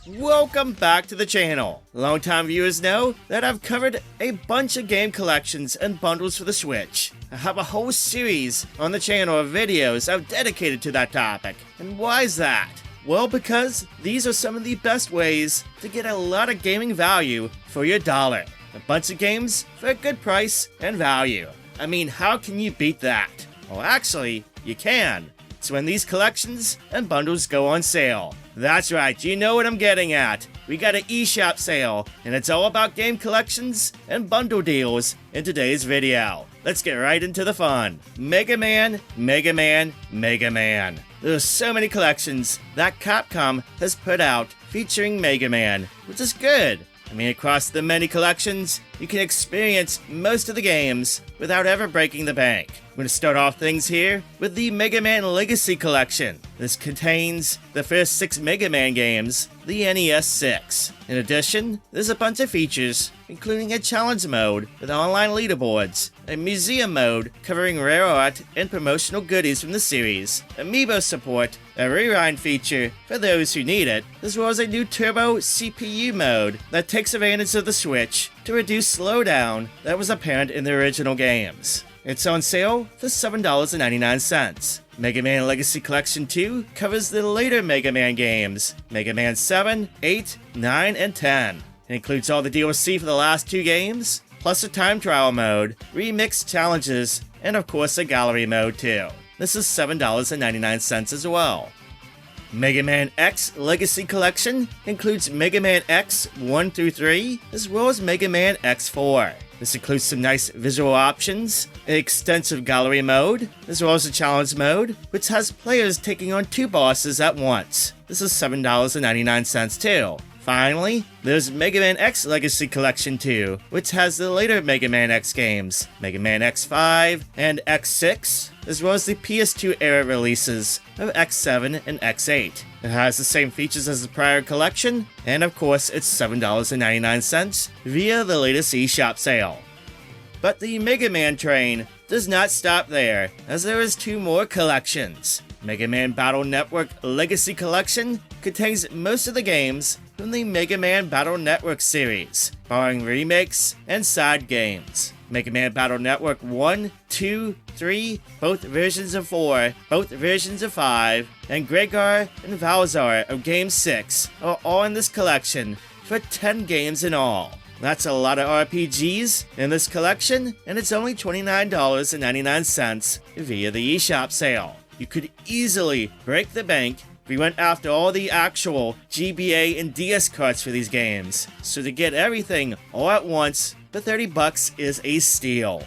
Welcome back to the channel. Longtime viewers know that I've covered a bunch of game collections and bundles for the Switch. I have a whole series on the channel of videos I've dedicated to that topic. And why is that? Well, because these are some of the best ways to get a lot of gaming value for your dollar. A bunch of games for a good price and value. I mean, how can you beat that? Well, actually, you can. It's when these collections and bundles go on sale. That's right, you know what I'm getting at. We got an eShop sale, and it's all about game collections and bundle deals in today's video. Let's get right into the fun. Mega Man, Mega Man, Mega Man. There's so many collections that Capcom has put out featuring Mega Man, which is good. I mean, across the many collections, you can experience most of the games without ever breaking the bank. I'm going to start off things here with the Mega Man Legacy Collection. This contains the first 6 Mega Man games, the NES 6. In addition, there's a bunch of features, including a challenge mode with online leaderboards, a museum mode covering rare art and promotional goodies from the series, amiibo support, a rewind feature for those who need it, as well as a new turbo CPU mode that takes advantage of the Switch to reduce slowdown that was apparent in the original games. It's on sale for $7.99. Mega Man Legacy Collection 2 covers the later Mega Man games, Mega Man 7, 8, 9, and 10. It includes all the DLC for the last 2 games, plus a time trial mode, remixed challenges, and of course a gallery mode too. This is $7.99 as well. Mega Man X Legacy Collection includes Mega Man X 1 through 3, as well as Mega Man X4. This includes some nice visual options, an extensive gallery mode, as well as a challenge mode, which has players taking on 2 bosses at once. This is $7.99 too. Finally, there's Mega Man X Legacy Collection 2, which has the later Mega Man X games, Mega Man X5 and X6, as well as the PS2 era releases of X7 and X8. It has the same features as the prior collection, and of course it's $7.99 via the latest eShop sale. But the Mega Man train does not stop there, as there is 2 more collections. Mega Man Battle Network Legacy Collection contains most of the games from the Mega Man Battle Network series, barring remakes and side games. Mega Man Battle Network 1, 2, 3, both versions of 4, both versions of 5, and Gregar and Valzar of Game 6 are all in this collection for 10 games in all. That's a lot of RPGs in this collection, and it's only $29.99 via the eShop sale. You could easily break the bank if we went after all the actual GBA and DS carts for these games. So to get everything all at once for $30 is a steal.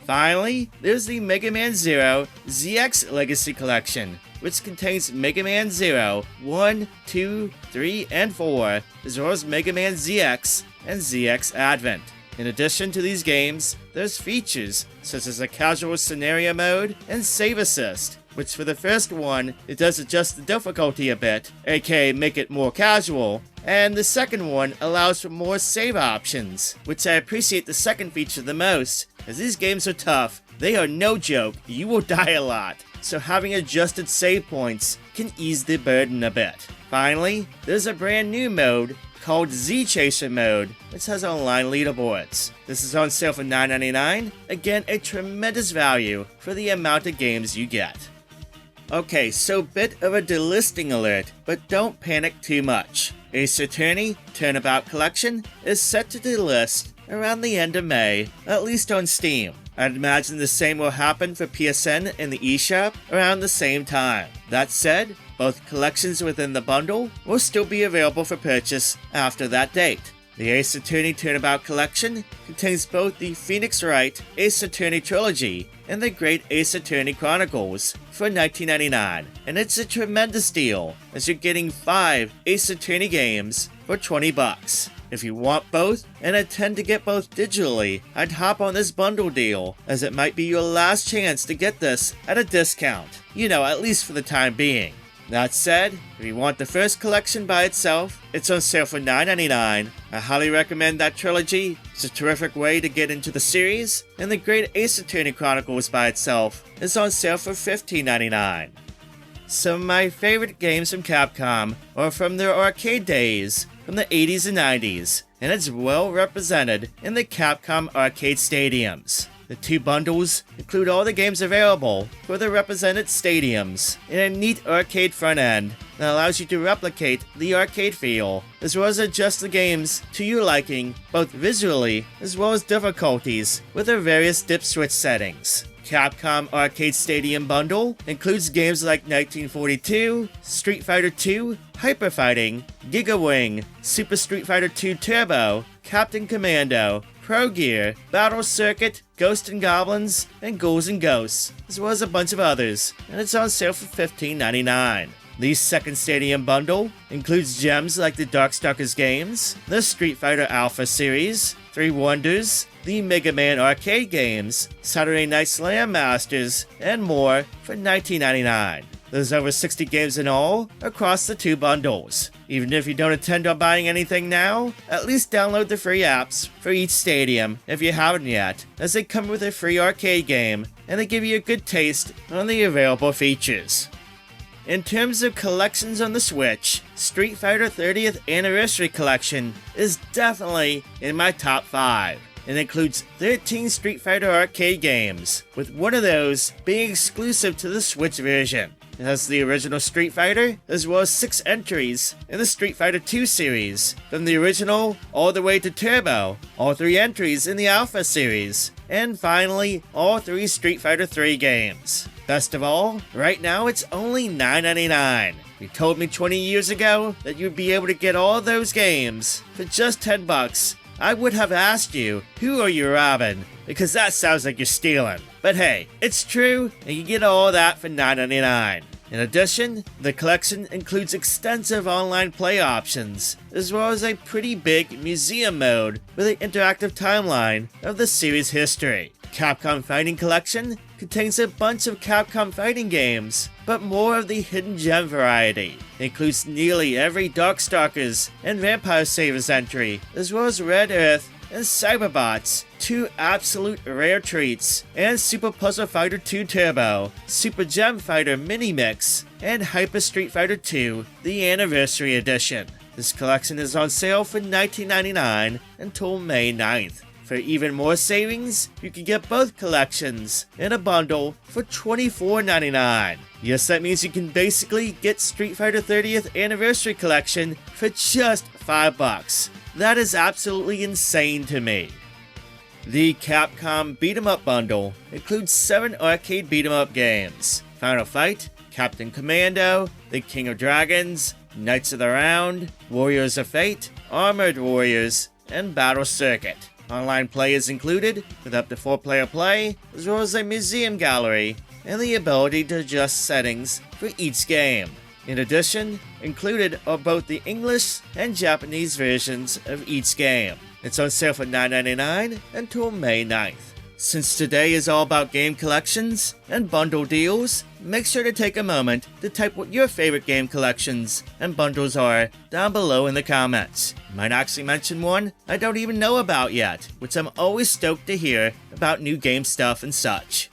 Finally, there's the Mega Man Zero ZX Legacy Collection, which contains Mega Man Zero 1, 2, 3, and 4, as well as Mega Man ZX and ZX Advent. In addition to these games, there's features such as a casual scenario mode and save assist, which for the first one, it does adjust the difficulty a bit, aka make it more casual, and the second one allows for more save options, which I appreciate the second feature the most, as these games are tough, they are no joke, you will die a lot, so having adjusted save points can ease the burden a bit. Finally, there's a brand new mode called Z Chaser mode, which has online leaderboards. This is on sale for $9.99, again a tremendous value for the amount of games you get. Okay, so bit of a delisting alert, but don't panic too much. Ace Attorney Turnabout Collection is set to delist around the end of May, at least on Steam. I'd imagine the same will happen for PSN and the eShop around the same time. That said, both collections within the bundle will still be available for purchase after that date. The Ace Attorney Turnabout Collection contains both the Phoenix Wright Ace Attorney Trilogy and the Great Ace Attorney Chronicles for $19.99, and it's a tremendous deal as you're getting 5 Ace Attorney games for $20. If you want both and intend to get both digitally, I'd hop on this bundle deal, as it might be your last chance to get this at a discount, at least for the time being. That said, if you want the first collection by itself, it's on sale for $9.99. I highly recommend that trilogy. It's a terrific way to get into the series, and the Great Ace Attorney Chronicles by itself is on sale for $15.99. Some of my favorite games from Capcom are from their arcade days, from the 80s and 90s, and it's well represented in the Capcom arcade stadiums. The two bundles include all the games available for the represented stadiums in a neat arcade front end that allows you to replicate the arcade feel, as well as adjust the games to your liking, both visually as well as difficulties, with their various dip switch settings. Capcom Arcade Stadium Bundle includes games like 1942, Street Fighter II, Hyper Fighting, Giga Wing, Super Street Fighter II Turbo, Captain Commando, Pro Gear, Battle Circuit, Ghosts and Goblins, and Ghouls and Ghosts, as well as a bunch of others, and it's on sale for $15.99. The second Stadium Bundle includes gems like the Darkstalkers games, the Street Fighter Alpha series, 3 Wonders, the Mega Man arcade games, Saturday Night Slam Masters, and more for $19.99. There's over 60 games in all across the two bundles. Even if you don't intend on buying anything now, at least download the free apps for each stadium if you haven't yet, as they come with a free arcade game and they give you a good taste on the available features. In terms of collections on the Switch, Street Fighter 30th Anniversary Collection is definitely in my top 5. It includes 13 Street Fighter arcade games, with one of those being exclusive to the Switch version. It has the original Street Fighter, as well as 6 entries in the Street Fighter II series, from the original all the way to Turbo, all 3 entries in the Alpha series, and finally, all 3 Street Fighter III games. Best of all, right now it's only $9.99. If you told me 20 years ago that you'd be able to get all those games for just $10, I would have asked you, who are you robbing? Because that sounds like you're stealing. But hey, it's true, and you get all that for $9.99. In addition, the collection includes extensive online play options, as well as a pretty big museum mode with an interactive timeline of the series' history. Capcom Fighting Collection contains a bunch of Capcom fighting games, but more of the hidden gem variety. It includes nearly every Darkstalkers and Vampire Savers entry, as well as Red Earth and Cyberbots, 2 absolute rare treats, and Super Puzzle Fighter 2 Turbo, Super Gem Fighter Mini Mix, and Hyper Street Fighter 2, the Anniversary Edition. This collection is on sale for $19.99 until May 9th. For even more savings, you can get both collections in a bundle for $24.99. Yes, that means you can basically get Street Fighter 30th Anniversary Collection for just $5. That is absolutely insane to me. The Capcom Beat 'em Up Bundle includes 7 arcade beat 'em up games: Final Fight, Captain Commando, The King of Dragons, Knights of the Round, Warriors of Fate, Armored Warriors, and Battle Circuit. Online play is included, with up to 4-player play, as well as a museum gallery, and the ability to adjust settings for each game. In addition, included are both the English and Japanese versions of each game. It's on sale for $9.99 until May 9th. Since today is all about game collections and bundle deals, make sure to take a moment to type what your favorite game collections and bundles are down below in the comments. You might actually mention one I don't even know about yet, which I'm always stoked to hear about new game stuff and such.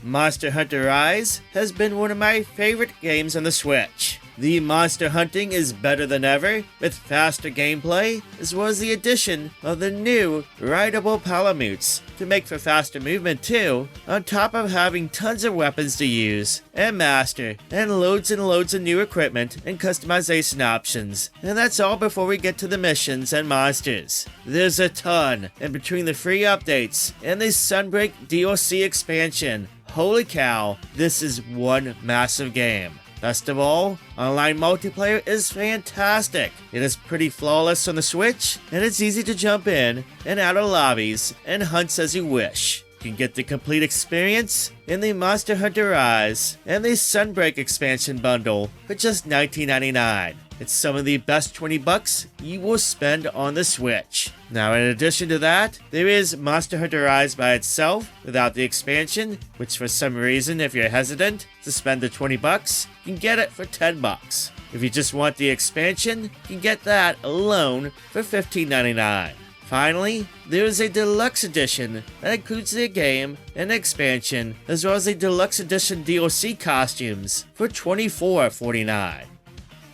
Monster Hunter Rise has been one of my favorite games on the Switch. The monster hunting is better than ever, with faster gameplay, as well as the addition of the new rideable Palamutes to make for faster movement too, on top of having tons of weapons to use and master, and loads of new equipment and customization options. And that's all before we get to the missions and monsters. There's a ton, and between the free updates and the Sunbreak DLC expansion, holy cow, this is one massive game. Best of all, online multiplayer is fantastic. It is pretty flawless on the Switch, and it's easy to jump in and out of lobbies and hunts as you wish. You can get the complete experience in the Monster Hunter Rise and the Sunbreak expansion bundle for just $19.99. It's some of the best $20 you will spend on the Switch. Now, in addition to that, there is Monster Hunter Rise by itself without the expansion, which for some reason, if you're hesitant to spend the $20, you can get it for $10. If you just want the expansion, you can get that alone for $15.99. Finally, there is a deluxe edition that includes the game and expansion, as well as a deluxe edition DLC costumes for $24.49.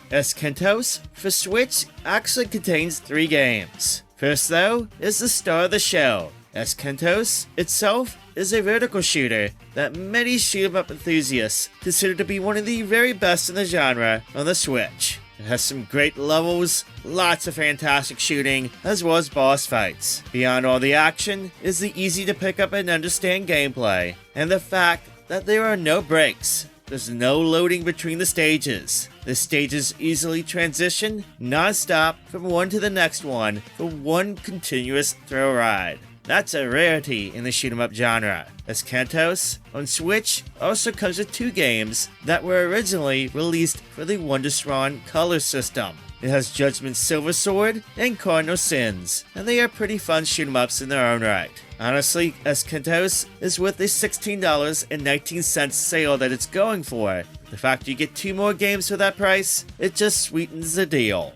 ESCHATOS for Switch actually contains 3 games. First though, is the star of the show. ESCHATOS itself is a vertical shooter that many shoot-'em-up enthusiasts consider to be one of the very best in the genre on the Switch. It has some great levels, lots of fantastic shooting, as well as boss fights. Beyond all the action is the easy to pick up and understand gameplay, and the fact that there are no breaks. There's no loading between the stages. The stages easily transition non-stop from one to the next one for one continuous thrill ride. That's a rarity in the shoot-'em-up genre. ESCHATOS on Switch also comes with 2 games that were originally released for the Wonderstron color system. It has Judgment Silver Sword and Cardinal Sins, and they are pretty fun shoot-'em-ups in their own right. Honestly, ESCHATOS is worth the $16.19 sale that it's going for. The fact you get 2 more games for that price, it just sweetens the deal.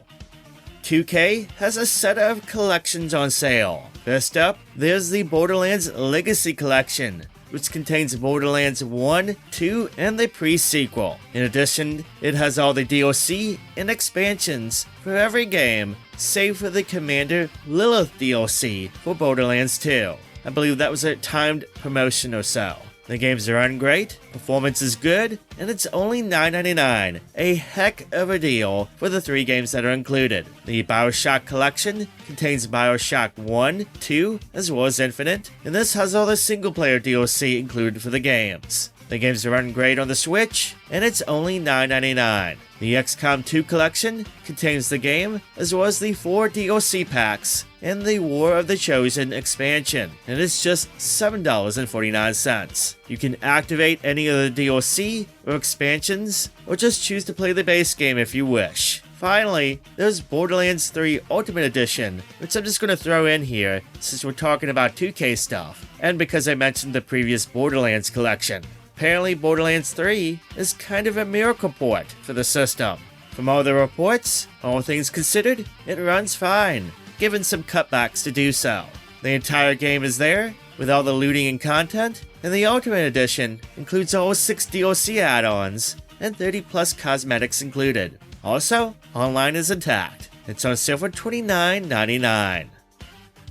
2K has a set of collections on sale. First up, there's the Borderlands Legacy Collection, which contains Borderlands 1, 2, and the pre-sequel. In addition, it has all the DLC and expansions for every game, save for the Commander Lilith DLC for Borderlands 2. I believe that was a timed promotion or so. The games are run great, performance is good, and it's only $9.99, a heck of a deal for the 3 games that are included. The BioShock collection contains BioShock 1, 2, as well as Infinite, and this has all the single-player DLC included for the games. The games are run great on the Switch, and it's only $9.99. The XCOM 2 collection contains the game, as well as the 4 DLC packs, and the War of the Chosen expansion, and it's just $7.49. You can activate any of the DLC or expansions, or just choose to play the base game if you wish. Finally, there's Borderlands 3 Ultimate Edition, which I'm just going to throw in here since we're talking about 2K stuff, and because I mentioned the previous Borderlands collection. Apparently, Borderlands 3 is kind of a miracle port for the system. From all the reports, all things considered, it runs fine, given some cutbacks to do so. The entire game is there, with all the looting and content, and the Ultimate Edition includes all 6 DLC add-ons, and 30 plus cosmetics included. Also, online is intact. It's on sale for $29.99.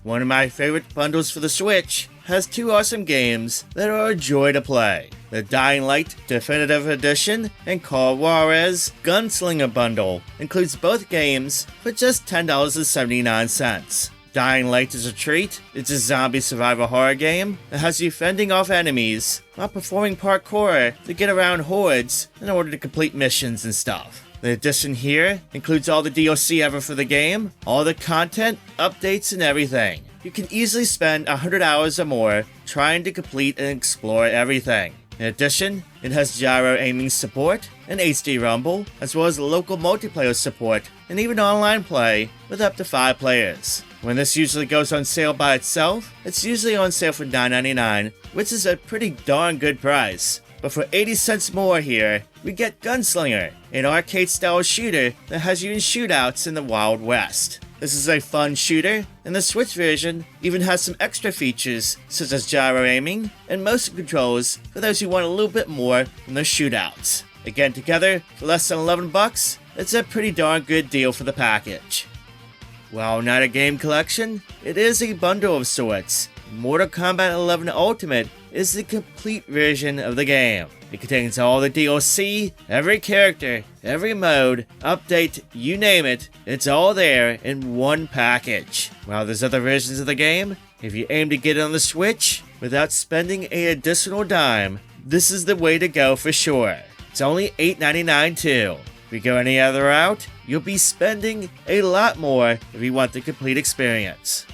One of my favorite bundles for the Switch has 2 awesome games that are a joy to play. The Dying Light Definitive Edition and Call Juarez Gunslinger bundle includes both games for just $10.79. Dying Light is a treat. It's a zombie survival horror game that has you fending off enemies while performing parkour to get around hordes in order to complete missions and stuff. The edition here includes all the DLC ever for the game, all the content, updates, and everything. You can easily spend 100 hours or more trying to complete and explore everything. In addition, it has gyro aiming support and HD rumble, as well as local multiplayer support and even online play with up to 5 players. When this usually goes on sale by itself, it's usually on sale for $9.99, which is a pretty darn good price. But for 80 cents more here, we get Gunslinger, an arcade-style shooter that has you in shootouts in the Wild West. This is a fun shooter, and the Switch version even has some extra features such as gyro aiming and motion controls for those who want a little bit more from their shootouts. Again, together, for less than $11, it's a pretty darn good deal for the package. While not a game collection, it is a bundle of sorts. Mortal Kombat 11 Ultimate is the complete version of the game. It contains all the DLC, every character, every mode, update, you name it, it's all there in one package. While there's other versions of the game, if you aim to get it on the Switch without spending an additional dime, this is the way to go for sure. It's only $8.99 too. If you go any other route, you'll be spending a lot more if you want the complete experience.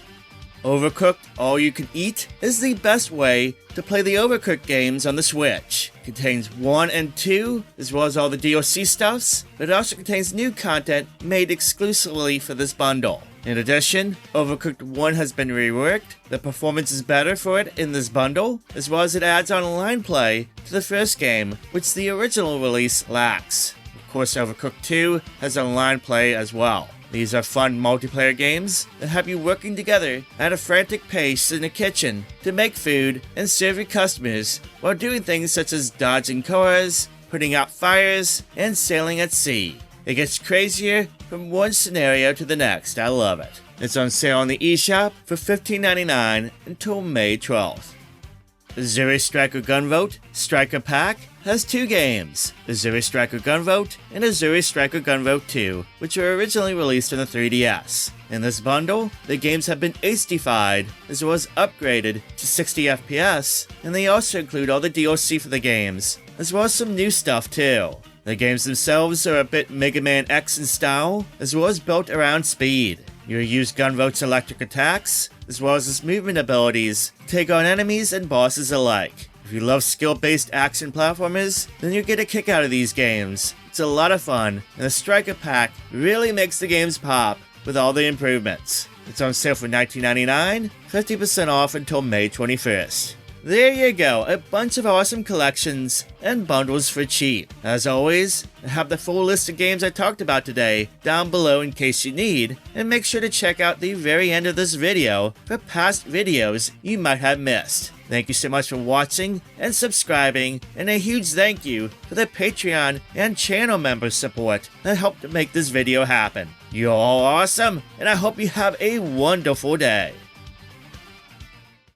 Overcooked All You Can Eat is the best way to play the Overcooked games on the Switch. It contains 1 and 2, as well as all the DLC stuffs, but it also contains new content made exclusively for this bundle. In addition, Overcooked 1 has been reworked, the performance is better for it in this bundle, as well as it adds online play to the first game, which the original release lacks. Of course, Overcooked 2 has online play as well. These are fun multiplayer games that have you working together at a frantic pace in the kitchen to make food and serve your customers while doing things such as dodging cars, putting out fires, and sailing at sea. It gets crazier from one scenario to the next. I love it. It's on sale on the eShop for $15.99 until May 12th. Azure Striker Gunvolt Striker Pack has 2 games, Azure Striker Gunvolt and Azure Striker Gunvolt 2, which were originally released on the 3DS. In this bundle, the games have been HD-fied, as well as upgraded to 60 FPS, and they also include all the DLC for the games, as well as some new stuff too. The games themselves are a bit Mega Man X in style, as well as built around speed. You'll use Gunvolt's electric attacks, as well as its movement abilities, to take on enemies and bosses alike. If you love skill-based action platformers, then you'll get a kick out of these games. It's a lot of fun, and the Striker Pack really makes the games pop with all the improvements. It's on sale for $19.99, 50% off until May 21st. There you go, a bunch of awesome collections and bundles for cheap. As always, I have the full list of games I talked about today down below in case you need, and make sure to check out the very end of this video for past videos you might have missed. Thank you so much for watching and subscribing, and a huge thank you for the Patreon and channel member support that helped to make this video happen. You're all awesome, and I hope you have a wonderful day.